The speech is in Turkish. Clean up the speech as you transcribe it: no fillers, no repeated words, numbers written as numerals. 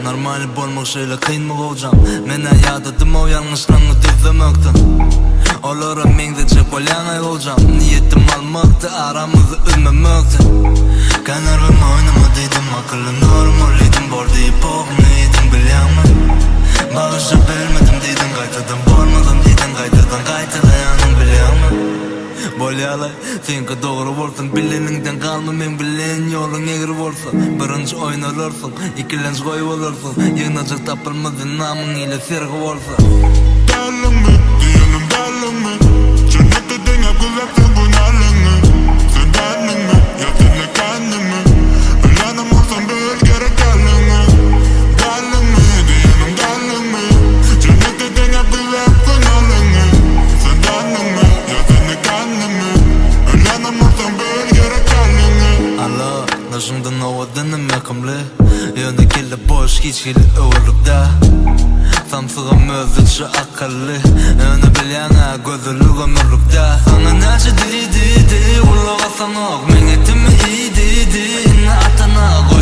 Normal bolmak şöyle kıyın mı olacağım? Men hayatım o yanlışlarını düzlemekten. Olara mengdece kolyangay olacağım. Niyetim almaktı, aramızı üzmemekti. Kanarım oynamadıydım, akıllı normaliydim. Bor deyip oğlunuydım, bilyanmı? Bağışa vermedim deydin, kaytadan bormadım deydin. Kaytalayanım bilyanmı? Bolyalay, senki doğru bolsun. Bileningden kalma, men bilen yolun egri bolsun. Birinci oynalırsun, ikilenç koy olursun. Yığınacak tapılmadın, namın ile sergi bolsun. Dallimi, diyelim dallimi. Cennette denge gülepsin bu nalini. Sen dallimi, yatını kendimi. Ölenim olsan bir gerek elini. Dallimi, diyelim dallimi. Cennette denge gülepsin nalini. Sen dallimi, yatını kendimi. Ölenim olsan bir gerek elini. Allah, naşımdan ovadınım yakımlı. Yöne kelip boş geçkili öğürlükda. Samsıgım özüçü akıllı. Öne bilyana gözülü gömürlükda. Sana naşı dedi, ulağa sanok. Men etimi iyi dedi, inna atanak.